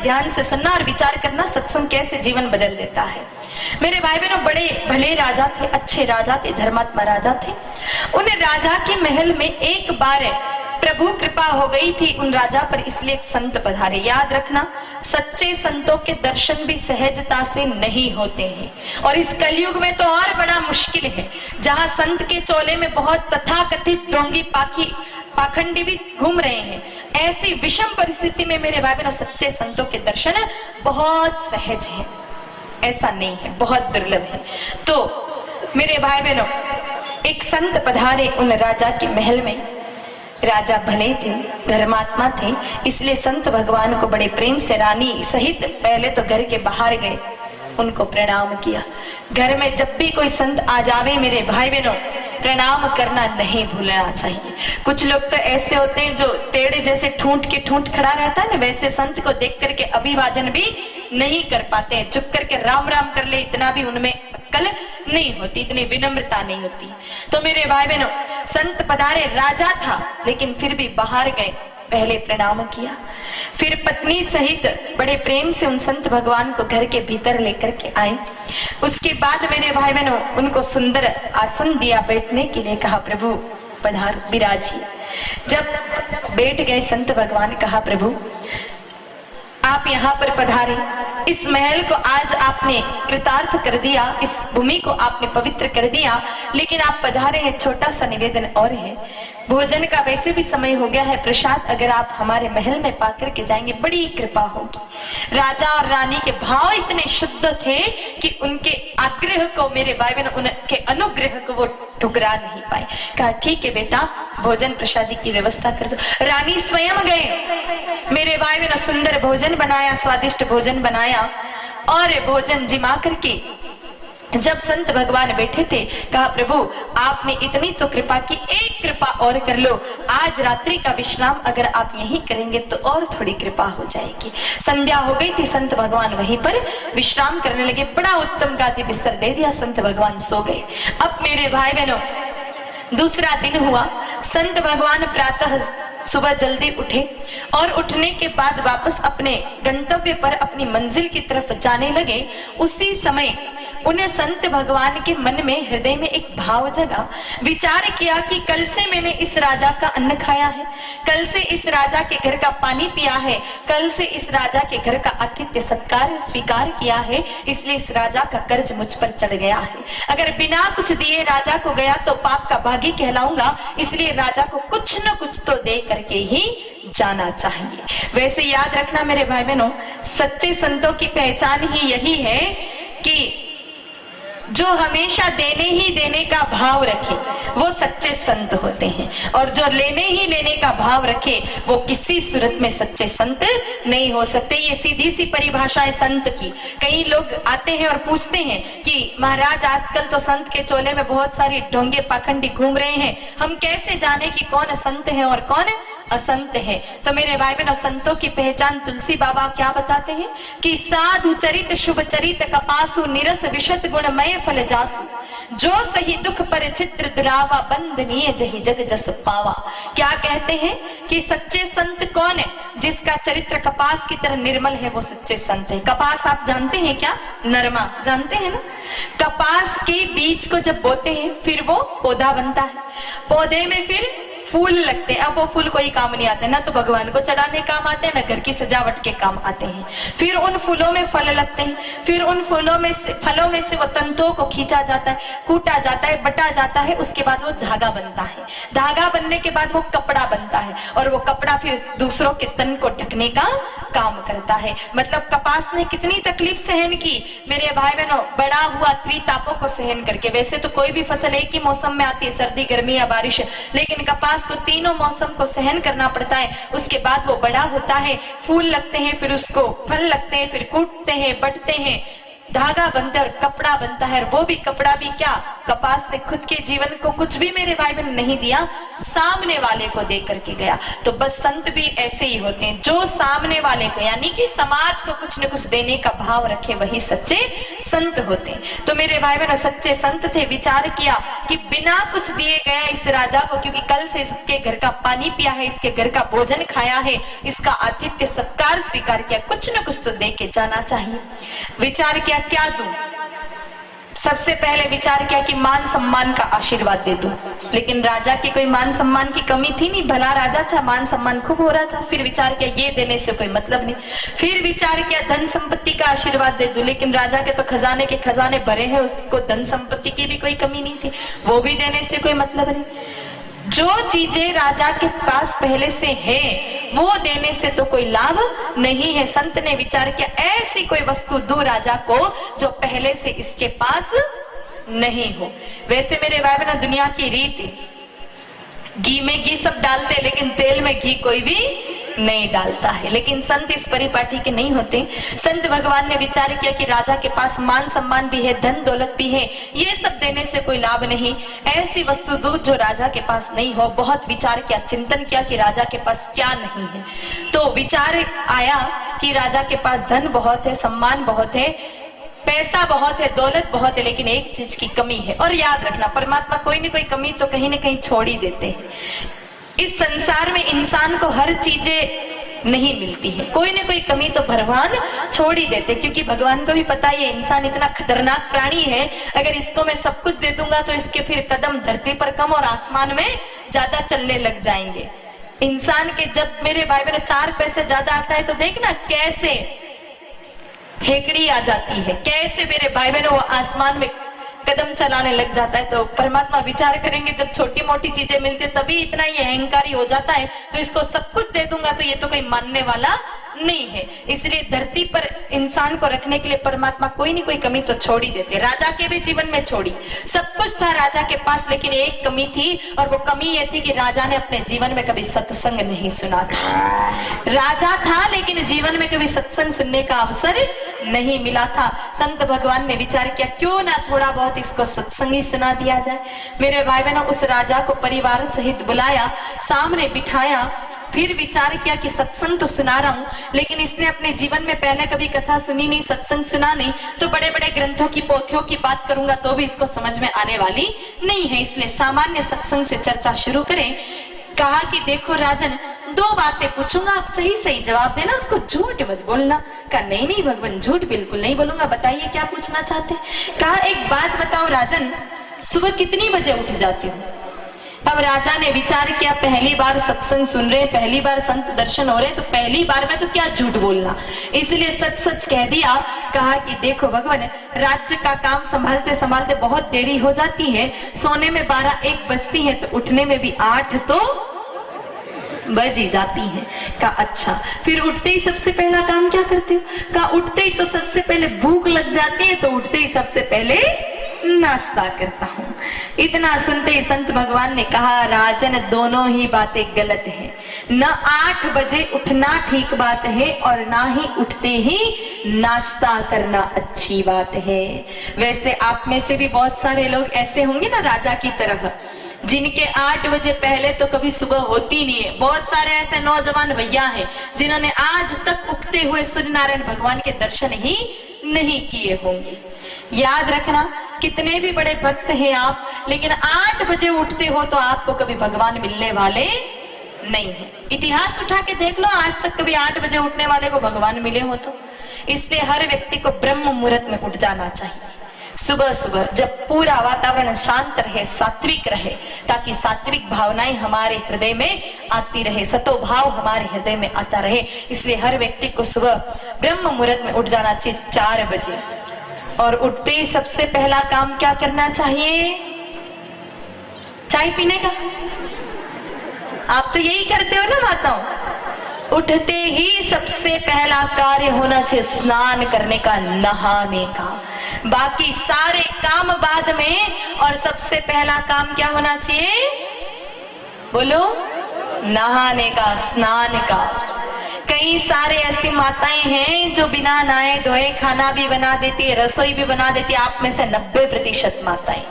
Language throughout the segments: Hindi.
ध्यान से सुनना और विचार करना, सत्संग कैसे जीवन बदल देता है। मेरे भाई बहनों, बड़े भले राजा थे, अच्छे राजा थे, धर्मात्मा राजा थे। उन राजा के महल में एक बार प्रभु कृपा हो गई थी उन राजा पर, इसलिए एक संत पधारे। याद रखना, सच्चे संतों के दर्शन भी सहजता से नहीं होते हैं, और इस कलयुग में तो और बड़ा मुश्किल है, जहां संत के चोले में बहुत तथाकथित ढोंगी पाखंडी भी घूम रहे हैं। ऐसी विषम परिस्थिति में मेरे भाई बहनों, सच्चे संतों के दर्शन बहुत सहज है, ऐसा नहीं है, बहुत दुर्लभ है। तो मेरे भाई बहनों, एक संत पधारे उन राजा के महल में। राजा भले थे, धर्मात्मा थे, इसलिए संत भगवान को बड़े प्रेम से रानी सहित पहले तो घर के बाहर गए, उनको प्रणाम किया। घर में जब भी कोई संत आ जावे मेरे भाई बहनों, प्रणाम करना नहीं भूलना चाहिए। कुछ लोग तो ऐसे होते हैं जो टेढ़े जैसे ठूंठ के ठूंठ खड़ा रहता है ना, वैसे संत को देख करके अभिवादन भी नहीं कर पाते हैं, चुप करके राम राम कर ले, इतना भी उनमें अक्ल नहीं होती, इतनी विनम्रता नहीं होती। तो मेरे भाई बहनों, संत पधारे, राजा था लेकिन फिर भी बाहर गए, पहले प्रणाम किया, फिर पत्नी सहित बड़े प्रेम से उन संत भगवान को घर के भीतर लेकर के आए। उसके बाद मेरे भाई बहनों, उनको सुंदर आसन दिया बैठने के लिए, कहा प्रभु पधार विराजिए। जब बैठ गए संत भगवान, कहा प्रभु आप यहाँ पर पधारे, इस महल को आज आपने कृतार्थ कर दिया, इस भूमि को आपने पवित्र कर दिया, लेकिन आप पधारे हैं, छोटा सा निवेदन और है। भोजन का वैसे भी समय हो गया है, प्रसाद अगर आप हमारे महल में पाकर के जाएंगे बड़ी कृपा होगी। राजा और रानी के भाव इतने शुद्ध थे कि उनके आग्रह को मेरे भाई बहन, उनके अनुग्रह को वो ठुकरा नहीं पाए। कहा ठीक है बेटा, भोजन प्रसादी की व्यवस्था कर दो। रानी स्वयं गए, मेरे भाई बहन सुंदर भोजन बनाया, स्वादिष्ट भोजन बनाया, और भोजन जिमा करके जब संत भगवान बैठे थे, कहा प्रभु आपने इतनी तो कृपा की, एक कृपा और कर लो, आज रात्रि का विश्राम अगर आप यहीं करेंगे तो और थोड़ी कृपा हो जाएगी। संध्या हो गई थी, संत भगवान वहीं पर विश्राम करने लगे, बड़ा उत्तम गादी बिस्तर दे दिया, संत भगवान सो गए। अब मेरे भाई बहनों, दूसरा दिन हुआ, संत भगवान प्रातः सुबह जल्दी उठे और उठने के बाद वापस अपने गंतव्य पर, अपनी मंजिल की तरफ जाने लगे। उसी समय उन्हें संत भगवान के मन में, हृदय में एक भाव जगा। विचार किया कि कल से मैंने इस राजा का अन्न खाया है, कल से इस राजा के घर का पानी पिया है, कल से इस राजा के घर का आतिथ्य सत्कार स्वीकार किया है, इसलिए इस राजा का कर्ज मुझ पर चढ़ गया है। अगर बिना कुछ दिए राजा को गया तो पाप का भागी कहलाऊंगा, इसलिए राजा को कुछ न कुछ तो दे करके ही जाना चाहिए। वैसे याद रखना मेरे भाई बहनों, सच्चे संतों की पहचान ही यही है कि जो हमेशा देने ही देने का भाव रखे वो सच्चे संत होते हैं, और जो लेने ही लेने का भाव रखे वो किसी सूरत में सच्चे संत नहीं हो सकते। ये सीधी सी परिभाषा है संत की। कई लोग आते हैं और पूछते हैं कि महाराज आजकल तो संत के चोले में बहुत सारी ढोंगे पाखंडी घूम रहे हैं, हम कैसे जाने कि कौन संत है और कौन असंत है। तो मेरे भाई बहनों, संतों की पहचान तुलसी बाबा क्या बताते हैं कि साधु चरित शुभ चरित कपासु, निरस विशत गुणमय फल जासु, जो सही दुख पर चित्र दुरावा, बंदनीय जही जग जस पावा। क्या कहते हैं कि सच्चे संत कौन है? जिसका चरित्र कपास की तरह निर्मल है, वो सच्चे संत है। कपास आप जानते हैं क्या? नरमा जानते हैं ना? कपास के बीज को जब बोते हैं फिर वो पौधा बनता है, पौधे में फिर फूल लगते हैं। अब वो फूल कोई काम नहीं आते, ना तो भगवान को चढ़ाने काम आते हैं, ना घर की सजावट के काम आते हैं। फिर उन फूलों में फल लगते हैं, फिर उन फलों में से वो तंतुओं को खींचा जाता है, कूटा जाता है, बटा जाता है, उसके बाद वो धागा बनता है। धागा बनने के बाद वो कपड़ा बनता है, और वो कपड़ा फिर दूसरों के तन को ढकने का काम करता है। मतलब कपास ने कितनी तकलीफ सहन की मेरे भाई बहनों, बड़ा हुआ त्रितापों को सहन करके। वैसे तो कोई भी फसल एक ही मौसम में आती है, सर्दी गर्मी या बारिश, लेकिन कपास को तीनों मौसम को सहन करना पड़ता है। उसके बाद वो बड़ा होता है, फूल लगते हैं, फिर उसको फल लगते हैं, फिर कूटते हैं, बटते हैं, धागा बनता है और कपड़ा बनता है, और वो भी कपड़ा भी क्या, कपास ने खुद के जीवन को कुछ भी मेरे भाई बहन नहीं दिया, सामने वाले को दे करके गया। तो बस संत भी ऐसे ही होते हैं, जो सामने वाले को यानी कि समाज को कुछ न कुछ देने का भाव रखे, वही सच्चे संत होते हैं। तो मेरे भाई बहन सच्चे संत थे, विचार किया कि बिना कुछ दिए गए इस राजा को, क्योंकि कल से इसके घर का पानी पिया है, इसके घर का भोजन खाया है, इसका आतिथ्य सत्कार स्वीकार किया, कुछ न कुछ तो दे के जाना चाहिए। विचार किया क्या दूं? सबसे पहले विचार किया कि मान सम्मान का आशीर्वाद दे दूं, लेकिन राजा की कोई मान सम्मान की कमी थी नहीं, भला राजा था, मान सम्मान खूब हो रहा था। फिर विचार किया ये देने से कोई मतलब नहीं। फिर विचार किया धन संपत्ति का आशीर्वाद दे दूं, लेकिन राजा के तो खजाने के खजाने भरे हैं, उसको धन संपत्ति की भी कोई कमी नहीं थी, वो भी देने से कोई मतलब नहीं। जो चीजें राजा के पास पहले से है वो देने से तो कोई लाभ नहीं है। संत ने विचार किया ऐसी कोई वस्तु दो राजा को जो पहले से इसके पास नहीं हो। वैसे मेरे भाई बहनों दुनिया की रीति, घी में घी सब डालते, लेकिन तेल में घी कोई भी नहीं डालता है, लेकिन संत इस परिपाटी के नहीं होते। संत भगवान ने विचार किया कि राजा के पास मान सम्मान भी है, धन दौलत भी है, ये सब देने से कोई लाभ नहीं, ऐसी वस्तु दो जो राजा के पास नहीं हो। बहुत विचार किया, चिंतन किया कि राजा के पास क्या नहीं है। तो विचार आया कि राजा के पास धन बहुत है, सम्मान बहुत है, पैसा बहुत है, दौलत बहुत है, लेकिन एक चीज की कमी है। और याद रखना परमात्मा कोई न कोई कमी तो कहीं न कहीं छोड़ ही देते हैं। इस संसार में इंसान को हर चीजें नहीं मिलती है, कोई न कोई कमी तो भगवान छोड़ ही देते, क्योंकि भगवान को भी पता है इंसान इतना खतरनाक प्राणी है, अगर इसको मैं सब कुछ दे दूंगा तो इसके फिर कदम धरती पर कम और आसमान में ज्यादा चलने लग जाएंगे। इंसान के जब मेरे भाई बहन 4 पैसे ज्यादा आता है तो देखना कैसे हेकड़ी आ जाती है, कैसे मेरे भाई बहनों वो आसमान में कदम चलाने लग जाता है। तो परमात्मा विचार करेंगे जब छोटी मोटी चीजें मिलती है तभी इतना ये अहंकारी हो जाता है, तो इसको सब कुछ दे दूंगा तो ये तो कोई मानने वाला नहीं है। इसलिए धरती पर इंसान को रखने के लिए परमात्मा कोई नहीं कोई कमी तो छोड़ ही देते। राजा के भी जीवन में छोड़ी, सब कुछ था राजा के पास, लेकिन एक कमी थी, और वो कमी ये थी कि राजा ने अपने जीवन में कभी सत्संग नहीं सुना था। राजा था लेकिन जीवन में कभी सत्संग सुनने का अवसर नहीं मिला था। संत भगवान ने विचार किया क्यों ना थोड़ा बहुत इसको सत्संग ही सुना दिया जाए। मेरे भाई बहनों उस राजा को परिवार सहित बुलाया, सामने बिठाया, फिर विचार किया कि सत्संग तो सुना रहा हूं, लेकिन इसने अपने जीवन में पहले कभी कथा सुनी नहीं, सत्संग सुना नहीं, तो बड़े बड़े ग्रंथों की पोथियों की बात करूंगा तो भी इसको समझ में आने वाली नहीं है। इसलिए सामान्य सत्संग से चर्चा शुरू करें। कहा कि देखो राजन, 2 बातें पूछूंगा, आप सही सही जवाब देना, उसको झूठ मत बोलना। कहा नहीं नहीं भगवान, झूठ बिल्कुल नहीं बोलूंगा, बताइए क्या पूछना चाहते हैं। कहा एक बात बताओ राजन, सुबह कितनी बजे उठ जाते हो? अब राजा ने विचार किया पहली बार सत्संग सुन रहे, पहली बार संत दर्शन हो रहे, तो पहली बार में तो क्या झूठ बोलना, इसलिए सच सच कह दिया। कहा कि देखो भगवान, राज्य का काम संभालते संभालते बहुत देरी हो जाती है, सोने में 12-1 बजती है, तो उठने में भी 8 तो बज ही जाती है। कहा अच्छा, फिर उठते ही सबसे पहला काम क्या करते हो? कहा उठते ही तो सबसे पहले भूख लग जाती है, तो उठते ही सबसे पहले नाश्ता करता हूँ। इतना सुनते ही संत भगवान ने कहा राजन, दोनों ही बातें गलत हैं। न 8 बजे उठना ठीक बात है और ना ही उठते ही नाश्ता करना अच्छी बात है। वैसे आप में से भी बहुत सारे लोग ऐसे होंगे ना राजा की तरह, जिनके 8 बजे पहले तो कभी सुबह होती नहीं है। बहुत सारे ऐसे नौजवान भैया हैं जिन्होंने आज तक उगते हुए सूर्य नारायण भगवान के दर्शन ही नहीं किए होंगे। याद रखना, कितने भी बड़े भक्त हैं आप, लेकिन 8 बजे उठते हो तो आपको कभी भगवान मिलने वाले नहीं है। इतिहास उठा के देख लो, आज तक कभी 8 बजे उठने वाले को भगवान मिले हो तो। इसलिए हर व्यक्ति को ब्रह्म मुहूर्त में उठ जाना चाहिए, सुबह सुबह, जब पूरा वातावरण शांत रहे, सात्विक रहे, ताकि सात्विक भावनाएं हमारे हृदय में आती रहे, सतोभाव हमारे हृदय में आता रहे। इसलिए हर व्यक्ति को सुबह ब्रह्म मुहूर्त में उठ जाना चाहिए 4 बजे। और उठते ही सबसे पहला काम क्या करना चाहिए? चाय पीने का। आप तो यही करते हो ना माताओं? उठते ही सबसे पहला कार्य होना चाहिए स्नान करने का, नहाने का। बाकी सारे काम बाद में, और सबसे पहला काम क्या होना चाहिए? बोलो, नहाने का, स्नान का। कई सारे ऐसी माताएं हैं जो बिना नहाए धोए खाना भी बना देती है, रसोई भी बना देती है। आप में से 90% माताएं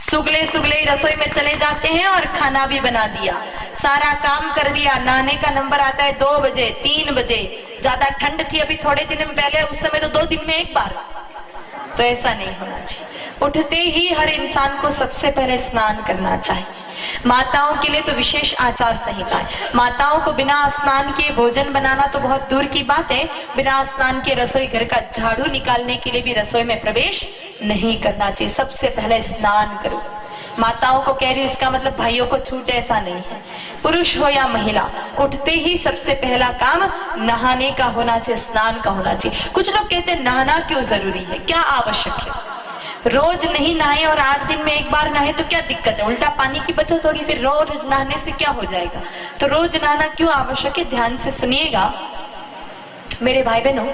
सुगले सुगले रसोई में चले जाते हैं और खाना भी बना दिया, सारा काम कर दिया। नहाने का नंबर आता है 2 बजे 3 बजे, ज्यादा ठंड थी अभी थोड़े दिन पहले, उस समय तो 2 दिन में एक बार। तो ऐसा नहीं होना चाहिए। उठते ही हर इंसान को सबसे पहले स्नान करना चाहिए। माताओं के लिए तो विशेष आचार संहिता है। माताओं को बिना स्नान के भोजन बनाना तो बहुत दूर की बात है, बिना स्नान के रसोई घर का झाड़ू निकालने के लिए भी रसोई में प्रवेश नहीं करना चाहिए। सबसे पहले स्नान करो। माताओं को कह रही हूं, इसका मतलब भाइयों को छूट, ऐसा नहीं है। पुरुष हो या महिला, उठते ही सबसे पहला काम नहाने का होना चाहिए, स्नान का होना चाहिए। कुछ लोग कहते हैं नहाना क्यों जरूरी है, क्या आवश्यक है? रोज नहीं नहाए और 8 दिन में एक बार नहाए तो क्या दिक्कत है? उल्टा पानी की बचत होगी, फिर रोज नहाने से क्या हो जाएगा? तो रोज नहाना क्यों आवश्यक है, ध्यान से सुनिएगा मेरे भाई बहनों।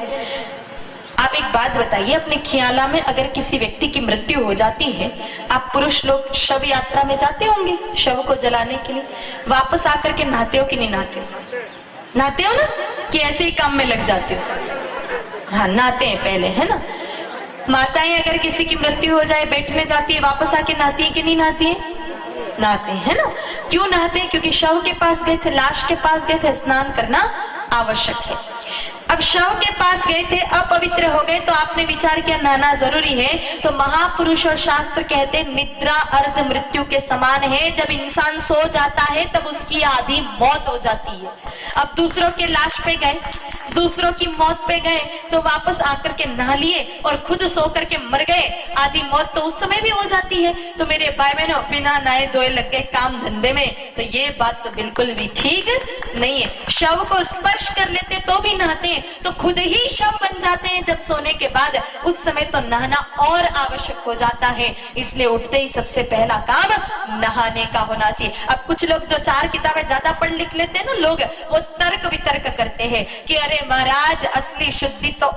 आप एक बात बताइए, अपने खियाला में अगर किसी व्यक्ति की मृत्यु हो जाती है, आप पुरुष लोग शव यात्रा में जाते होंगे शव को जलाने के लिए, वापस आकर के नहाते हो कि नहीं नहाते हो? नहाते हो ना, कि ऐसे ही काम में लग जाते हो? हाँ, नहाते हैं पहले, है ना। माताएं अगर किसी की मृत्यु हो जाए, बैठने जाती है, वापस आके नहाती है कि नहीं नहाती है? नहाते हैं ना। क्यों नहाते हैं? क्योंकि शव के पास गए थे, लाश के पास गए थे, स्नान करना आवश्यक है। अब शव के पास गए थे, अपवित्र हो गए, तो आपने विचार किया नहाना जरूरी है। तो महापुरुष और शास्त्र कहते हैं निद्रा अर्ध मृत्यु के समान है। जब इंसान सो जाता है तब उसकी आधी मौत हो जाती है। अब दूसरों के लाश पे गए, दूसरों की मौत पे गए, तो वापस आकर के नहा लिए और खुद सो करके मर गए, आधी मौत तो उस समय भी हो जाती है। तो मेरे भाई बहनों, बिना नहाए धोए लग गए काम धंधे में, तो ये बात तो बिल्कुल भी ठीक नहीं है। शव को स्पर्श कर लेते तो भी नहाते हैं, तो खुद ही शव बन जाते हैं जब सोने के बाद, उस समय तो नहाना और आवश्यक हो जाता है। इसलिए उठते ही सबसे पहला काम नहाने का होना चाहिए। अब कुछ लोग जो 4 किताबें ज्यादा पढ़ लिख लेते हैं ना लोग, वो तर्क वितर्क करते हैं कि अरे महाराज, असली शुद्धि तो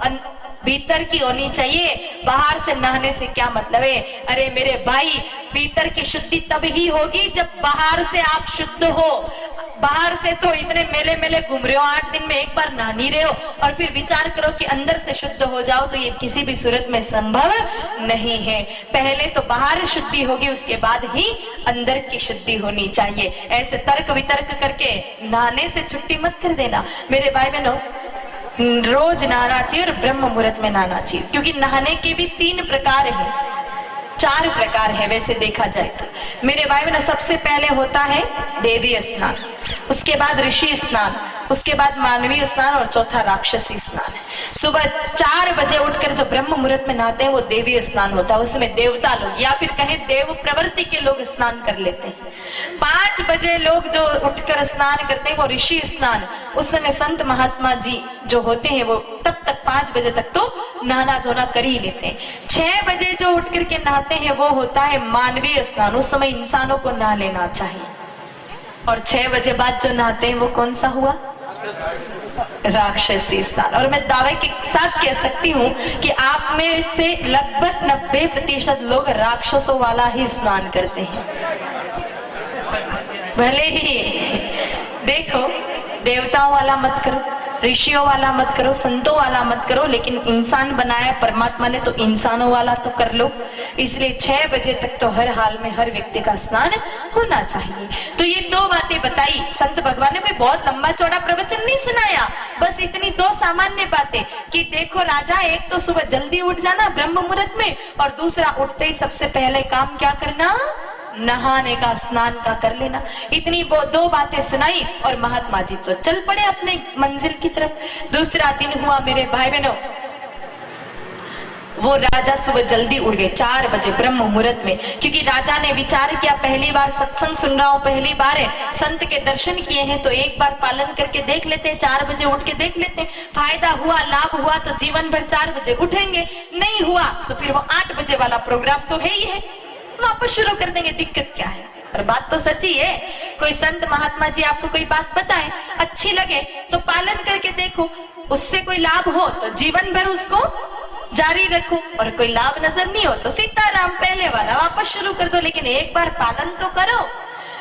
भीतर की होनी चाहिए, बाहर से नहाने से क्या मतलब है? अरे मेरे भाई, भीतर की शुद्धि तब ही होगी जब बाहर से आप शुद्ध हो। बाहर से तो इतने मेले मेले घूम रहे हो, 8 दिन में एक बार नहा नहीं रहे हो, और फिर विचार करो कि अंदर से शुद्ध हो जाओ, तो ये किसी भी सूरत में संभव नहीं है। पहले तो बाहर शुद्धि होगी, उसके बाद ही अंदर की शुद्धि होनी चाहिए। ऐसे तर्क वितर्क करके नहाने से छुट्टी मत कर देना मेरे भाई बहनों। रोज नहाना चाहिए और ब्रह्म मुहूर्त में नहाना चाहिए, क्योंकि नहाने के भी 3 प्रकार हैं, 4 प्रकार है वैसे देखा जाए तो मेरे भाई बहनों। सबसे पहले होता है देवी स्नान, उसके बाद ऋषि स्नान, उसके बाद मानवीय स्नान, और चौथा राक्षसी स्नान है। सुबह 4 बजे उठकर जो ब्रह्म मुहूर्त में नहाते हैं वो देवी स्नान होता है, उसमें देवता लोग या फिर कहें देव प्रवृत्ति के लोग स्नान कर लेते हैं। 5 बजे लोग जो उठकर स्नान करते हैं वो ऋषि स्नान, उस समय संत महात्मा जी जो होते हैं वो तब तक 5 बजे तक तो नहाना धोना कर ही लेते हैं। 6 बजे जो उठ करके नहाते हैं वो होता है मानवीय स्नान, उस समय इंसानों को नहा लेना चाहिए। और 6 बजे बाद जो नहाते हैं वो कौन सा हुआ? राक्षसी स्नान। और मैं दावे के साथ कह सकती हूँ कि आप में से लगभग 90% लोग राक्षसों वाला ही स्नान करते हैं। भले ही देखो, देवताओं वाला मत करो, ऋषियों वाला मत करो, संतों वाला मत करो, लेकिन इंसान बनाया परमात्मा ने तो इंसानों वाला तो कर लो। इसलिए 6 बजे तक तो हर हाल में हर व्यक्ति का स्नान होना चाहिए। तो ये 2 बातें बताई संत भगवान ने, कोई बहुत लंबा चौड़ा प्रवचन नहीं सुनाया, बस इतनी 2 सामान्य बातें कि देखो राजा, एक तो सुबह जल्दी उठ जाना ब्रह्म मुहूर्त में, और दूसरा उठते ही सबसे पहले काम क्या करना? नहाने का, स्नान का कर लेना। इतनी 2 बातें सुनाई और महात्मा जी तो चल पड़े अपने मंजिल की तरफ। दूसरा दिन हुआ मेरे भाई बहनों, वो राजा सुबह जल्दी उठ गए 4 बजे ब्रह्म मुहूर्त में, क्योंकि राजा ने विचार किया पहली बार सत्संग सुन रहा हूं, पहली बार है, संत के दर्शन किए हैं तो एक बार पालन करके देख लेते हैं, 4 बजे उठ के देख लेते हैं, फायदा हुआ, लाभ हुआ तो जीवन भर 4 बजे उठेंगे, नहीं हुआ तो फिर वो 8 बजे वाला प्रोग्राम तो है ही है, वापस शुरू कर देंगे, दिक्कत क्या है? और बात तो सच्ची है। कोई संत महात्मा जी आपको कोई बात बताएं, अच्छी लगे तो पालन करके देखो, उससे कोई लाभ हो तो जीवन भर उसको जारी रखो, और कोई लाभ नजर नहीं हो तो सीताराम पहले वाला वापस शुरू कर दो, लेकिन एक बार पालन तो करो।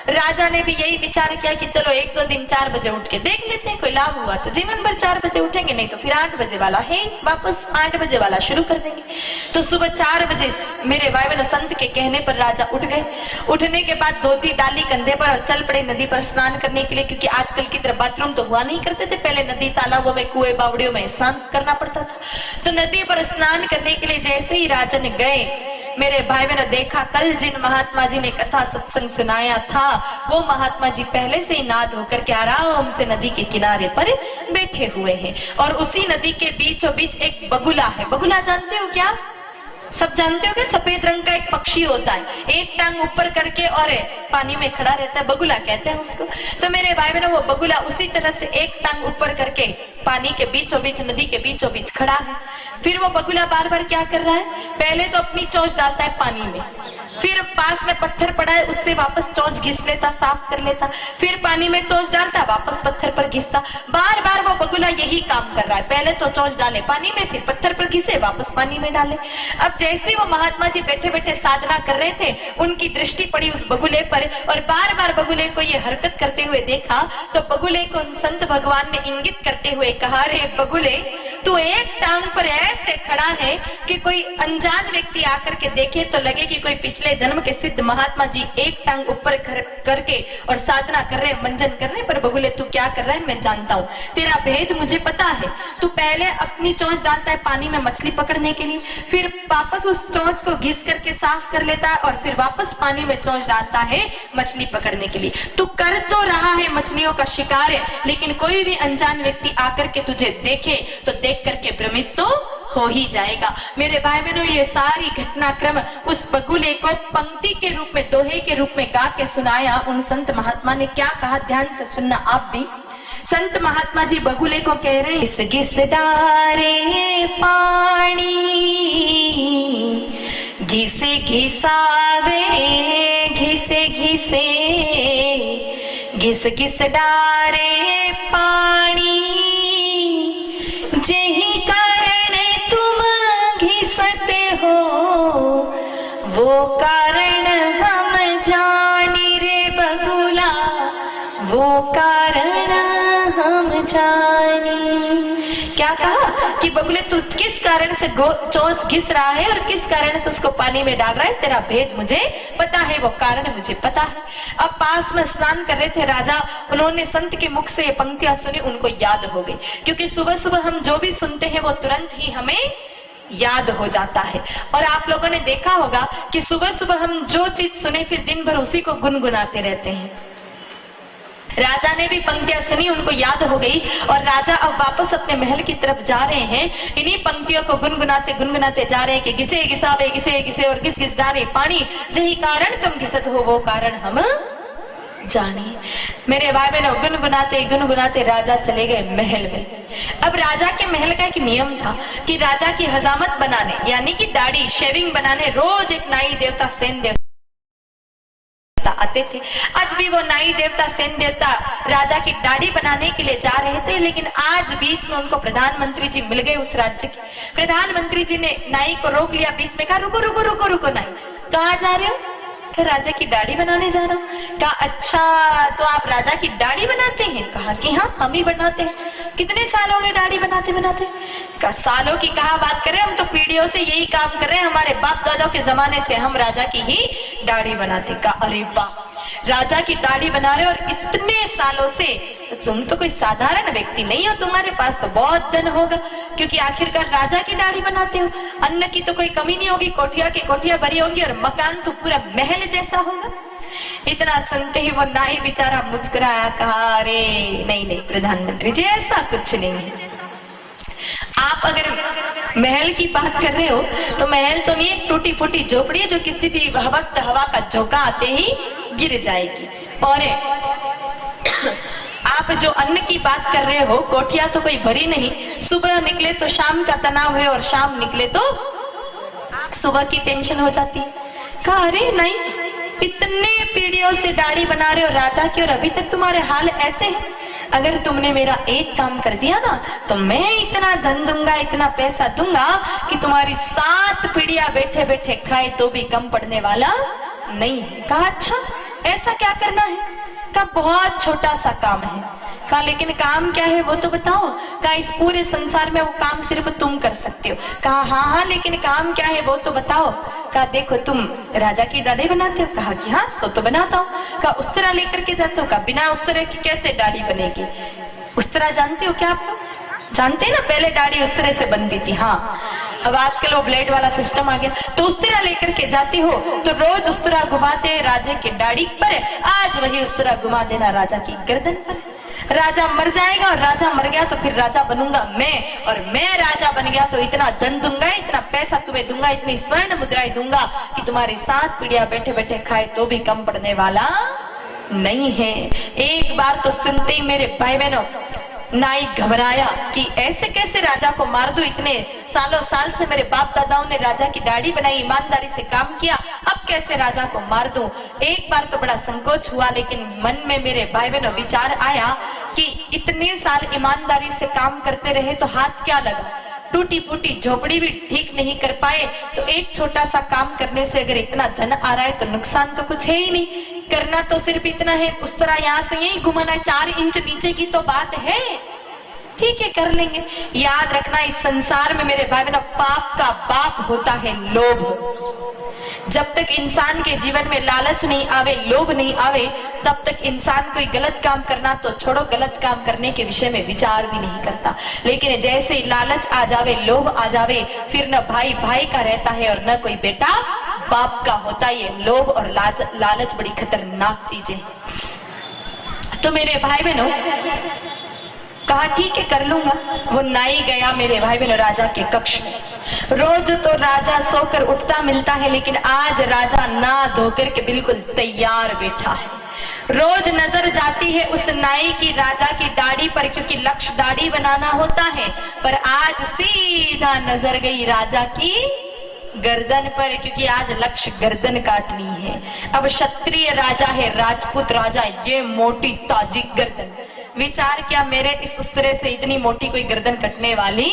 राजा ने भी यही विचार किया कि चलो 1-2 दिन 4 बजे उठ के देख लेते हैं, कोई लाभ हुआ तो जीवन भर 4 बजे उठेंगे, नहीं तो फिर 8 बजे वाला है वापस 8 बजे वाला शुरू कर देंगे। तो सुबह 4 बजे मेरे भाई बहनों संत के कहने पर राजा उठ गए। उठने के बाद धोती डाली कंधे पर और चल पड़े नदी पर स्नान करने के लिए, क्योंकि आजकल की तरह बाथरूम तो हुआ नहीं करते थे, पहले नदी तालाबों में कुएं बावड़ियों में स्नान करना पड़ता था। तो नदी पर स्नान करने के लिए जैसे ही राजन गए, मेरे भाई बहनों देखा कल जिन महात्मा जी ने कथा सत्संग सुनाया था वो महात्मा जी पहले से ही नाद होकर के आराम से नदी के किनारे पर बैठे हुए हैं। और उसी नदी के बीचों बीच एक बगुला है। बगुला जानते हो क्या? सब जानते हो क्या? सफेद रंग का एक पक्षी होता है, एक टांग ऊपर करके और पानी में खड़ा रहता है, बगुला कहते हैं उसको। तो मेरे भाई बहनों वो बगुला उसी तरह से एक टांग ऊपर करके पानी के बीचों बीच, नदी के बीचों बीच खड़ा है। फिर वो बगुला बार बार क्या कर रहा है, पहले तो अपनी चोंच डालता है पानी में, फिर पास में पत्थर पड़ा है उससे वापस चोंच घिस लेता, साफ कर लेता, फिर पानी में चोंच डालता, वापस पत्थर पर घिसता। बार बार वो बगुला यही काम कर रहा है, पहले तो चोंच डाले पानी में, फिर पत्थर पर घिसे, वापस पानी में डाले। अब जैसे वो महात्मा जी बैठे बैठे साधना कर रहे थे, उनकी दृष्टि पड़ी उस बगुले पर और बार बार बगुले को ये हरकत करते हुए देखा। तो बगुले को संत भगवान ने इंगित करते हुए कहा, रे बगुले तू एक टांग पर ऐसे खड़ा है कि कोई अनजान व्यक्ति आकर के देखे तो लगे कि कोई पिछले जन्म के सिद्ध महात्मा जी एक टांग ऊपर करके और साधना कर रहे, मंजन कर रहे। पर बगुले तू क्या कर रहा है मैं जानता हूँ, तेरा भेद मुझे पता है। तू पहले अपनी चोंच डालता है पानी में मछली पकड़ने के लिए, फिर वापस उस चोंच को घिस करके साफ कर लेता है और फिर वापस पानी में चोंच डालता है मछली पकड़ने के लिए। तू कर तो रहा है मछलियों का शिकार है, लेकिन कोई भी अनजान व्यक्ति आकर के तुझे देखे तो देख करके भ्रमित तो हो ही जाएगा। मेरे भाई बहनों ये सारी घटनाक्रम उस बगुले को पंक्ति के रूप में, दोहे के रूप में गा के सुनाया। उन संत महात्मा ने क्या कहा ध्यान से सुनना आप भी। संत महात्मा जी बगुले को कह रहे, घिस घिस डारे पानी घिसे घिसावे घिसे घिसे, घिस घिस डारे पानी जेहि कारण तुम घिसते हो वो कारण हम जानी रे बगुला, वो कारण हम जानी। क्या कहा कि बगुले तू किस कारण से चोंच घिस रहा है और किस कारण से उसको पानी में डाल रहा है, तेरा भेद मुझे पता है, वो कारण मुझे पता है। अब पास में स्नान कर रहे थे राजा, उन्होंने संत के मुख से ये पंक्तियां सुनी, उनको याद हो गई। क्योंकि सुबह सुबह हम जो भी सुनते हैं वो तुरंत ही हमें याद हो जाता है। और आप लोगों ने देखा होगा कि सुबह सुबह हम जो चीज सुने फिर दिन भर उसी को गुनगुनाते रहते हैं। राजा ने भी पंक्तियां सुनी, उनको याद हो गई और राजा अब वापस अपने महल की तरफ जा रहे हैं। इन्हीं पंक्तियों को गुनगुनाते गुनगुनाते जा रहे हैं कि घिसे घिसावे घिसे घिसे और घिस घिस डारे पानी जही कारण तुम घिसत हो वो कारण हम जाने। मेरे भाई बहनों गुनगुनाते गुनगुनाते राजा चले गए महल में। अब राजा के महल का एक नियम था कि राजा की हजामत बनाने यानी कि दाढ़ी शेविंग बनाने रोज एक नाई देवता सेन देवता आते थे। आज भी वो नाई देवता सेन देवता राजा की दाढ़ी बनाने के लिए जा रहे थे, लेकिन आज बीच में उनको प्रधानमंत्री जी मिल गए उस राज्य के। प्रधानमंत्री जी ने नाई को रोक लिया, बीच में कहा रुको रुको रुको रुको नाई, कहाँ जा रहे हो? राजा की दाढ़ी बनाने जा रहा हूँ। कहा अच्छा तो आप राजा की दाढ़ी बनाते हैं? कहा कि हाँ हम ही बनाते हैं। कितने साल हो गए दाढ़ी बनाते बनाते? कहा सालों की कहा बात करें, हम तो पीढ़ियों से यही काम कर रहे हैं, हमारे बाप दादाओं के जमाने से हम राजा की ही दाढ़ी बनाते। कहा अरे वाह, राजा की दाढ़ी बना रहे और इतने सालों से, तो तुम तो कोई साधारण व्यक्ति नहीं हो, तुम्हारे पास तो बहुत धन होगा, क्योंकि आखिरकार राजा की दाढ़ी बनाते हो। अन्न की तो कोई कमी नहीं होगी, कोठिया की कोठिया भरी होंगी और मकान तो पूरा महल जैसा होगा। इतना सुनते ही वो नाई बेचारा मुस्कुराया, कहा अरे नहीं नहीं प्रधानमंत्री जी ऐसा कुछ नहीं है। आप अगर महल की बात कर रहे हो तो महल तो नहीं, एक टूटी फूटी झोपड़ी है जो किसी भी वक्त हवा का झोंका आते ही गिर जाएगी। और आप जो अन्न की बात कर रहे हो, कोठिया तो कोई भरी नहीं, सुबह निकले तो शाम का तनाव है और शाम निकले तो सुबह की टेंशन हो जाती है। कहा अरे नहीं, इतने पीढ़ियों से दाढ़ी बना रहे हो राजा की और अभी तक तुम्हारे हाल ऐसे हैं। अगर तुमने मेरा एक काम कर दिया ना तो मैं इतना धन दूंगा, इतना पैसा दूंगा कि तुम्हारी 7 पीढ़ियां बैठे बैठे खाए तो भी कम पड़ने वाला नहीं है। कहा अच्छा ऐसा क्या करना है? कहा बहुत छोटा सा काम है। कहा लेकिन काम क्या है वो तो बताओ। कहा इस पूरे संसार में वो काम सिर्फ तुम कर सकते हो। कहा हाँ हाँ लेकिन काम क्या है वो तो बताओ। कहा देखो तुम राजा की दाढ़ी बनाते हो। कहा कि हाँ सो तो बनाता हूँ। कहा उस्तरा लेकर के जाते हो। कहा बिना उस्तरे की कैसे दाढ़ी बनेगी? उस्तरा जानते हो क्या आप लोग? जानते हैं ना, पहले दाढ़ी उस्तरे से बनती थी। हाँ अब आजकल वो ब्लेड वाला सिस्टम आ गया। तो उस्तरा लेकर के जाती हो तो रोज उस्तरा घुमाते हैं राजा की दाढ़ी पर, आज वही उस्तरा घुमा देना राजा की गर्दन पर। राजा मर जाएगा और राजा मर गया तो फिर राजा बनूंगा मैं, और मैं राजा बन गया तो इतना धन दूंगा, इतना पैसा तुम्हें दूंगा, इतनी स्वर्ण मुद्राएं दूंगा कि तुम्हारी 7 पीढ़ियां बैठे बैठे खाए तो भी कम पड़ने वाला नहीं है। एक बार तो सुनते ही मेरे भाई बहनों नाई घबराया कि ऐसे कैसे राजा को मार दूं। इतने सालों साल से मेरे बाप दादाओं ने राजा की दाढ़ी बनाई, ईमानदारी से काम किया, अब कैसे राजा को मार दूं। एक बार तो बड़ा संकोच हुआ, लेकिन मन में मेरे भाई बहनों विचार आया कि इतने साल ईमानदारी से काम करते रहे तो हाथ क्या लगा, टूटी फूटी झोपड़ी भी ठीक नहीं कर पाए, तो एक छोटा सा काम करने से अगर इतना धन आ रहा है तो नुकसान तो कुछ है ही नहीं। करना तो सिर्फ इतना है, उस तरह यहाँ से यही घुमाना, 4 इंच नीचे की तो बात है, ठीक है कर लेंगे। याद रखना इस संसार में मेरे भाई बहनों पाप का बाप होता है लोभ। जब तक इंसान के जीवन में लालच नहीं आवे, लोभ नहीं आवे, तब तक इंसान कोई गलत काम करना तो छोड़ो, गलत काम करने के विषय में विचार भी नहीं करता। लेकिन जैसे ही लालच आ जावे, लोभ आ जावे, फिर न भाई भाई का रहता है और न कोई बेटा बाप का होता है। लोभ और लालच बड़ी खतरनाक चीजें। तो मेरे भाई बहनों कहा ठीक है कर लूंगा। वो नाई गया मेरे भाई बहनों राजा के कक्ष में। रोज तो राजा सोकर उठता मिलता है, लेकिन आज राजा ना धोकर के बिल्कुल तैयार बैठा है। रोज नजर जाती है उस नाई की राजा की दाढ़ी पर, क्योंकि लक्ष्य दाढ़ी बनाना होता है, पर आज सीधा नजर गई राजा की गर्दन पर, क्योंकि आज लक्ष्य गर्दन काटनी है। अब क्षत्रिय राजा है, राजपूत राजा, ये मोटी ताजी गर्दन। विचार किया मेरे इस उस्तरे से इतनी मोटी कोई गर्दन कटने वाली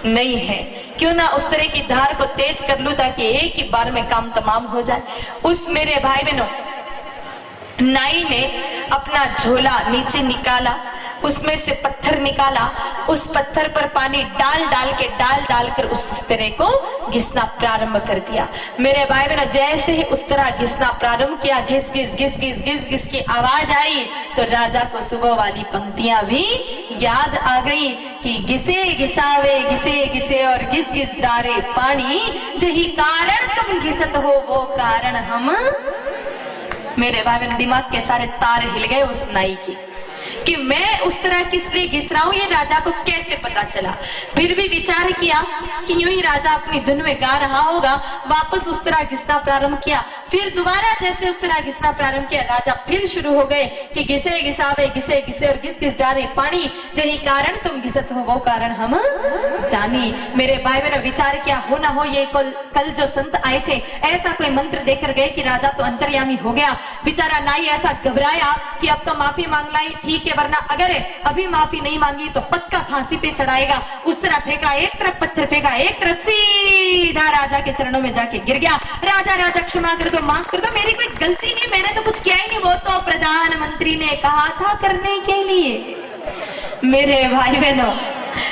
नहीं है, क्यों ना उस्तरे की धार को तेज कर लूं ताकि एक ही बार में काम तमाम हो जाए। उस मेरे भाई बहनों नाई ने अपना झोला नीचे निकाला, उसमें से पत्थर निकाला, उस पत्थर पर पानी डाल डाल कर उस उस्तरे को घिसना प्रारंभ कर दिया। मेरे भाई बहनों जैसे ही उस तरह घिसना प्रारंभ किया, घिस घिस घिस घिस घिस घिस की आवाज आई तो राजा को सुबह वाली पंक्तियां भी याद आ गई कि घिसे घिसावे घिसे घिसे और घिस घिस डारे पानी, जही कारण तुम घिसत हो वो कारण हम। मेरे भाई बहन दिमाग के सारे तार हिल गए उस नाई की कि मैं उस तरह किस लिए घिस रहा हूं, ये राजा को कैसे पता चला। फिर भी विचार किया कि यूं ही राजा अपनी धुन में गा रहा होगा, वापस उस तरह घिसना प्रारंभ किया। फिर दोबारा जैसे उस तरह घिसना प्रारंभ किया, राजा फिर शुरू हो गए कि घिसे घिसावे घिसे घिसे और घिस घिस डारे पानी, यही कारण तुम घिसत हो वो कारण हम जानी। मेरे भाई बहनों विचार किया हो ना हो ये कल जो संत आए थे ऐसा कोई मंत्र देकर गए कि राजा तो अंतर्यामी हो गया। बेचारा नाई ऐसा घबराया कि अब तो माफी मांग लाई, ठीक है, वरना अगर अभी माफी नहीं मांगी तो पक्का फांसी पे चढ़ाएगा। उस तरह फेंका, एक तरफ पत्थर फेंका, एक तरफ सीधा राजा के चरणों में जाके गिर गया। राजा राजा क्षमा कर दो, माफ कर दो, मेरी कोई गलती नहीं, मैंने तो कुछ किया ही नहीं, वो तो प्रधानमंत्री ने कहा था करने के लिए। मेरे भाई बहनों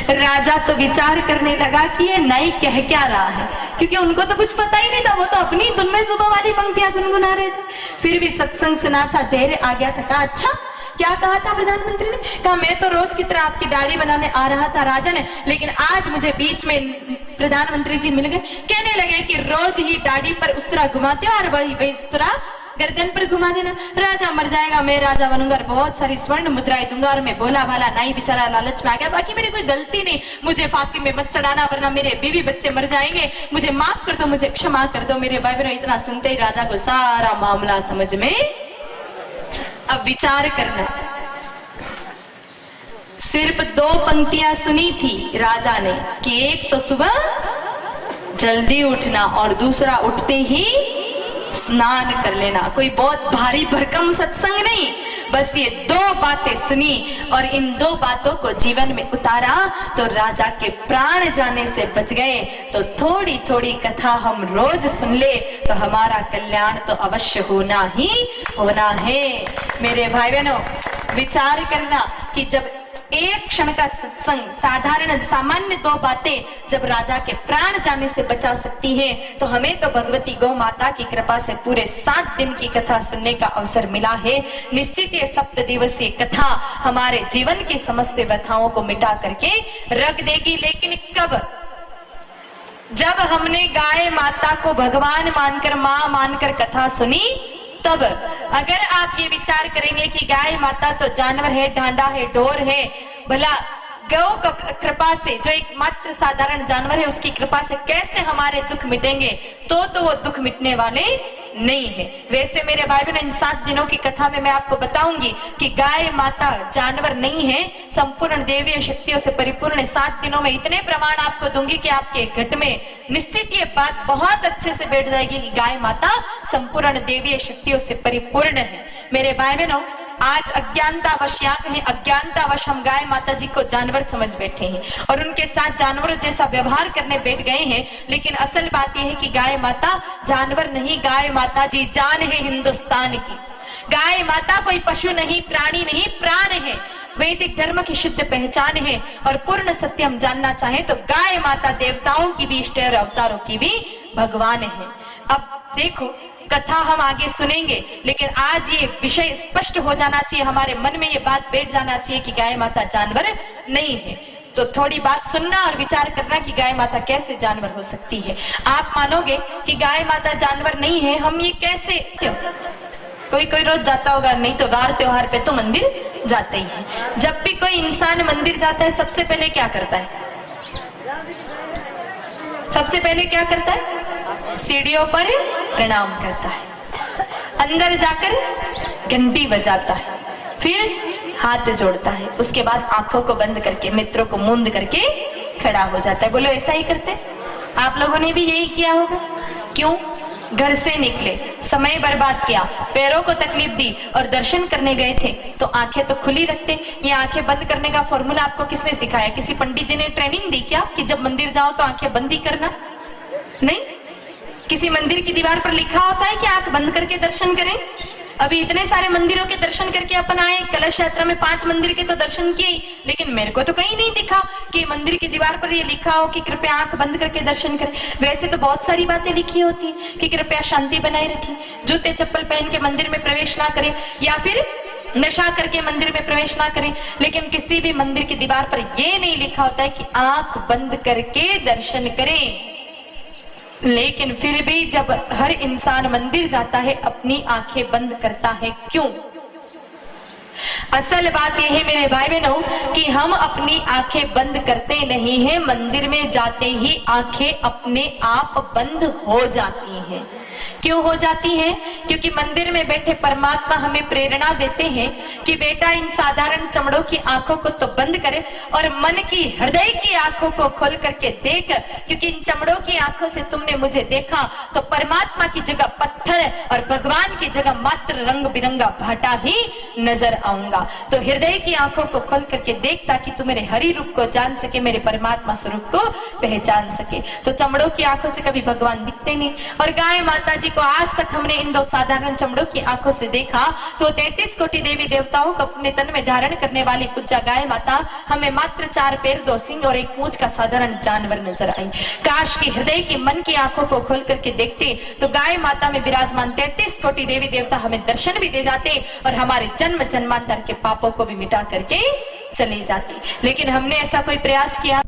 राजा तो विचार करने लगा कि ये नाई कह क्या रहा है, क्योंकि उनको तो कुछ पता ही नहीं था, वो तो अपनी धुन में सुबह वाली पंक्तियां गुनगुना रहे थे। फिर भी सत्संग सुना था, धैर्य आ गया था। कहा अच्छा क्या कहा था प्रधानमंत्री ने? कहा मैं तो रोज की तरह आपकी दाढ़ी बनाने आ रहा था राजन, लेकिन आज मुझे बीच में प्रधानमंत्री जी मिल गए, कहने लगे कि रोज ही दाढ़ी पर उस तरह घुमाते हो और वही उस तरह गर्दन पर घुमा देना। राजा मर जाएगा, मैं राजा बनूंगा, बहुत सारी स्वर्ण मुद्राएं दूंगा। और मैं बोला भाला नाई बेचारा लालच में आ गया, बाकी मेरी कोई गलती नहीं, मुझे फांसी में मत चढ़ाना वरना मेरे बीवी बच्चे मर जाएंगे, मुझे माफ कर दो, मुझे क्षमा कर दो। मेरे भाई बहनों इतना सुनते ही राजा को सारा मामला समझ में। अब विचार करना, सिर्फ 2 पंक्तियां सुनी थी राजा ने कि एक तो सुबह जल्दी उठना और दूसरा उठते ही स्नान कर लेना। कोई बहुत भारी भरकम सत्संग नहीं, बस ये 2 बातें सुनी और इन 2 बातों को जीवन में उतारा तो राजा के प्राण जाने से बच गए। तो थोड़ी थोड़ी कथा हम रोज सुन ले तो हमारा कल्याण तो अवश्य होना ही होना है। मेरे भाई बहनों, विचार करना कि जब एक क्षण का सत्संग, साधारण सामान्य 2 बातें जब राजा के प्राण जाने से बचा सकती है, तो हमें तो भगवती गौ माता की कृपा से पूरे 7 दिन की कथा सुनने का अवसर मिला है। निश्चित ये 7 दिवसीय कथा हमारे जीवन की समस्त व्यथाओं को मिटा करके रख देगी। लेकिन कब? जब हमने गाय माता को भगवान मानकर, मां मानकर कथा सुनी, तब। अगर आप ये विचार करेंगे कि गाय माता तो जानवर है, ढांडा है, ढोर है, भला गौ कृपा से, जो एक मात्र साधारण जानवर है, उसकी कृपा से कैसे हमारे दुख मिटेंगे, तो वो दुख मिटने वाले नहीं है। वैसे मेरे भाई बहन, इन 7 दिनों की कथा में मैं आपको बताऊंगी कि गाय माता जानवर नहीं है, संपूर्ण देवीय शक्तियों से परिपूर्ण। 7 दिनों में इतने प्रमाण आपको दूंगी कि आपके घट में निश्चित ये बात बहुत अच्छे से बैठ जाएगी कि गाय माता संपूर्ण देवीय शक्तियों से परिपूर्ण है। मेरे भाई बहनों, आज अज्ञानतावश है, अज्ञानतावश हम गाय माता जी को जानवर समझ बैठे हैं और उनके साथ जानवरों जैसा व्यवहार करने बैठ गए हैं। लेकिन असल बात यह है कि गाय माता जानवर नहीं, गाय माता जी जान है हिंदुस्तान की। गाय माता कोई पशु नहीं, प्राणी नहीं, प्राण है, वैदिक धर्म की शुद्ध पहचान है। और पूर्ण सत्य हम जानना चाहें तो गाय माता देवताओं की भी इष्ट और अवतारों की भी भगवान है। अब देखो, कथा हम आगे सुनेंगे, लेकिन आज ये विषय स्पष्ट हो जाना चाहिए, हमारे मन में ये बात बैठ जाना चाहिए कि गाय माता जानवर नहीं है। तो थोड़ी बात सुनना और विचार करना कि गाय माता कैसे जानवर हो सकती है। आप मानोगे कि गाय माता जानवर नहीं है, हम ये कैसे? कोई रोज जाता होगा, नहीं तो वार त्योहार पे तो मंदिर जाते ही है। जब भी कोई इंसान मंदिर जाता है, सबसे पहले क्या करता है? सबसे पहले क्या करता है? सीढ़ियों पर प्रणाम करता है, अंदर जाकर घंटी बजाता है, फिर हाथ जोड़ता है, उसके बाद आंखों को बंद करके, मित्रों को मूंद करके खड़ा हो जाता है। बोलो, ऐसा ही करते? आप लोगों ने भी यही किया होगा। क्यों? घर से निकले, समय बर्बाद किया, पैरों को तकलीफ दी और दर्शन करने गए थे तो आंखें तो खुली रखते। ये आंखें बंद करने का फॉर्मूला आपको किसने सिखाया? किसी पंडित जी ने ट्रेनिंग दी क्या कि जब मंदिर जाओ तो आंखें बंद ही करना? नहीं, किसी मंदिर की दीवार पर लिखा होता है कि आंख बंद करके दर्शन करें। अभी इतने सारे मंदिरों के दर्शन करके अपन आए, कलश यात्रा में 5 मंदिर के तो दर्शन किए, लेकिन मेरे को तो कहीं नहीं दिखा कि मंदिर की दीवार पर ये लिखा हो कि कृपया आंख बंद करके दर्शन करें। वैसे तो बहुत सारी बातें लिखी होती कि कृपया शांति बनाए रखें, जूते चप्पल पहन के मंदिर में प्रवेश ना करें, या फिर नशा करके मंदिर में प्रवेश ना करें। लेकिन किसी भी मंदिर की दीवार पर यह नहीं लिखा होता है कि आंख बंद करके दर्शन करें। लेकिन फिर भी जब हर इंसान मंदिर जाता है, अपनी आंखें बंद करता है। क्यों? असल बात यह है मेरे भाई बहनों कि हम अपनी आंखें बंद करते नहीं हैं, मंदिर में जाते ही आंखें अपने आप बंद हो जाती हैं। क्यों हो जाती हैं? क्योंकि मंदिर में बैठे परमात्मा हमें प्रेरणा देते हैं कि बेटा इन साधारण चमड़ों की आंखों को तो बंद करे और मन की, हृदय की आंखों को खोल करके देख, क्योंकि इन चमड़ों की आंखों से तुमने मुझे देखा तो परमात्मा की जगह पत्थर और भगवान की जगह मात्र रंग बिरंगा भाटा ही नजर आऊंगा। तो हृदय की आंखों को खोल करके देख ताकि तू मेरे हरि रूप को जान सके, मेरे परमात्मा स्वरूप को पहचान सके। तो चमड़ों की आंखों से कभी भगवान दिखते नहीं, और गाय माता जी को आज तक हमने इन 2 साधारण चमड़ों की आंखों से देखा। तो 33 कोटि देवी देवताओं को अपने तन में धारण करने वाली पूज्य गाय माता हमें मात्र 4 पैर, 2 सिंग और 1 पूंछ का साधारण जानवर नजर आई। काश की हृदय की, मन की आंखों को खोल करके देखते तो गाय माता में विराजमान 33 कोटि देवी देवता हमें दर्शन भी दे जाते और हमारे जन्म जन्मांतर के पापों को भी मिटा करके चले जाते। लेकिन हमने ऐसा कोई प्रयास किया?